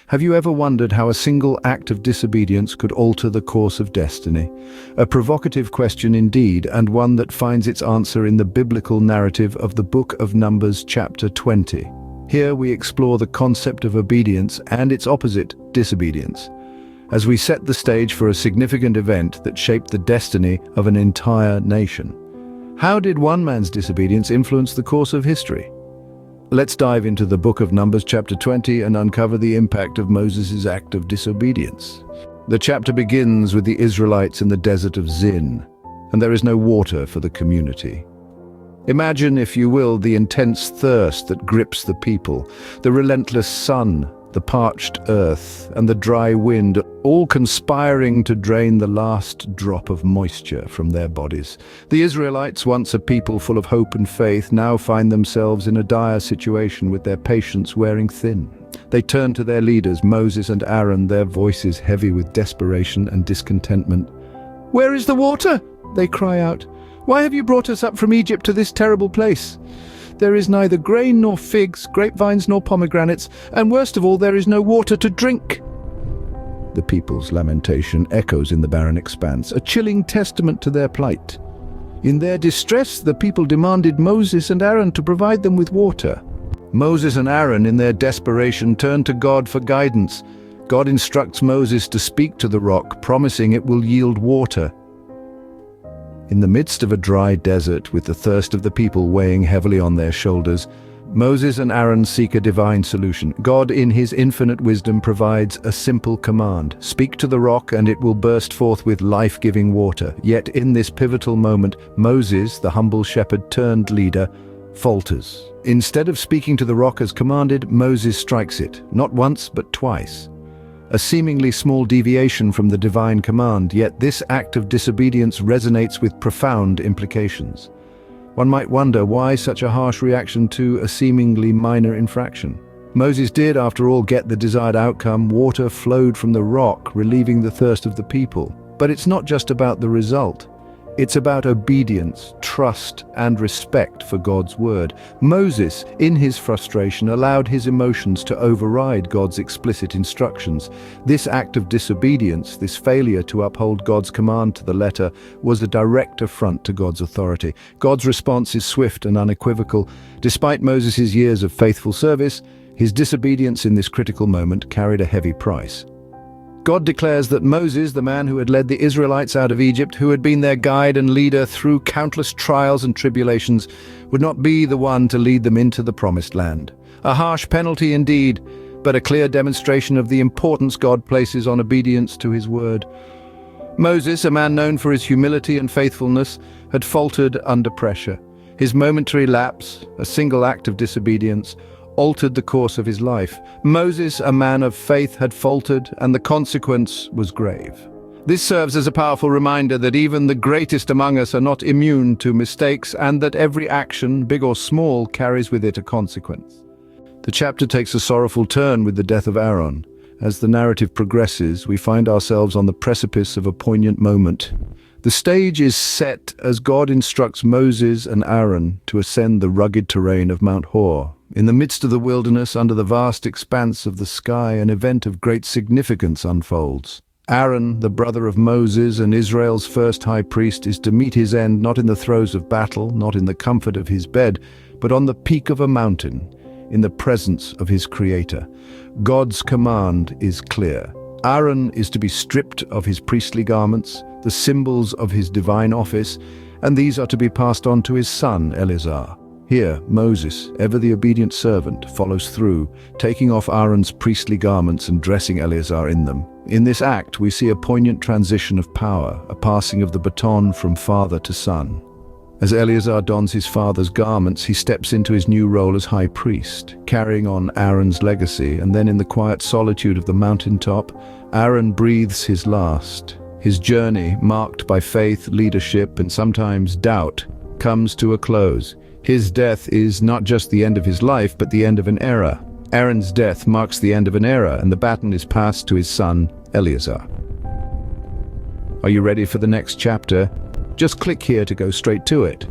Have you ever wondered how a single act of disobedience could alter the course of destiny? A provocative question indeed, and one that finds its answer in the biblical narrative of the Book of Numbers, chapter 20. Here we explore the concept of obedience and its opposite, disobedience, as we set the stage for a significant event that shaped the destiny of an entire nation. How did one man's disobedience influence the course of history? Let's dive into the Book of Numbers chapter 20 and uncover the impact of Moses' act of disobedience. The chapter begins with the Israelites in the Desert of Zin, and there is no water for the community. Imagine, if you will, the intense thirst that grips the people, the relentless sun, the parched earth, and the dry wind, all conspiring to drain the last drop of moisture from their bodies. The Israelites, once a people full of hope and faith, now find themselves in a dire situation with their patience wearing thin. They turn to their leaders, Moses and Aaron, their voices heavy with desperation and discontentment. "Where is the water?" they cry out. "Why have you brought us up from Egypt to this terrible place? There is neither grain nor figs, grapevines nor pomegranates, and worst of all, there is no water to drink." The people's lamentation echoes in the barren expanse, a chilling testament to their plight. In their distress, the people demanded Moses and Aaron to provide them with water. Moses and Aaron, in their desperation, turn to God for guidance. God instructs Moses to speak to the rock, promising it will yield water. In the midst of a dry desert, with the thirst of the people weighing heavily on their shoulders, Moses and Aaron seek a divine solution. God, in his infinite wisdom, provides a simple command: speak to the rock and it will burst forth with life-giving water. Yet in this pivotal moment, Moses, the humble shepherd-turned-leader, falters. Instead of speaking to the rock as commanded, Moses strikes it, not once but twice. A seemingly small deviation from the divine command, yet this act of disobedience resonates with profound implications. One might wonder why such a harsh reaction to a seemingly minor infraction. Moses did, after all, get the desired outcome. Water flowed from the rock, relieving the thirst of the people. But it's not just about the result. It's about obedience, trust, and respect for God's word. Moses, in his frustration, allowed his emotions to override God's explicit instructions. This act of disobedience, this failure to uphold God's command to the letter, was a direct affront to God's authority. God's response is swift and unequivocal. Despite Moses' years of faithful service, his disobedience in this critical moment carried a heavy price. God declares that Moses, the man who had led the Israelites out of Egypt, who had been their guide and leader through countless trials and tribulations, would not be the one to lead them into the promised land. A harsh penalty indeed, but a clear demonstration of the importance God places on obedience to his word. Moses, a man known for his humility and faithfulness, had faltered under pressure. His momentary lapse, a single act of disobedience, altered the course of his life. Moses, a man of faith, had faltered, and the consequence was grave. This serves as a powerful reminder that even the greatest among us are not immune to mistakes, and that every action, big or small, carries with it a consequence. The chapter takes a sorrowful turn with the death of Aaron. As the narrative progresses, we find ourselves on the precipice of a poignant moment. The stage is set as God instructs Moses and Aaron to ascend the rugged terrain of Mount Hor. In the midst of the wilderness, under the vast expanse of the sky, an event of great significance unfolds. Aaron, the brother of Moses and Israel's first high priest, is to meet his end not in the throes of battle, not in the comfort of his bed, but on the peak of a mountain, in the presence of his Creator. God's command is clear. Aaron is to be stripped of his priestly garments, the symbols of his divine office, and these are to be passed on to his son, Eleazar. Here, Moses, ever the obedient servant, follows through, taking off Aaron's priestly garments and dressing Eleazar in them. In this act, we see a poignant transition of power, a passing of the baton from father to son. As Eleazar dons his father's garments, he steps into his new role as high priest, carrying on Aaron's legacy, and then in the quiet solitude of the mountaintop, Aaron breathes his last. His journey, marked by faith, leadership, and sometimes doubt, comes to a close. His death is not just the end of his life, but the end of an era. Aaron's death marks the end of an era, and the baton is passed to his son, Eleazar. Are you ready for the next chapter? Just click here to go straight to it.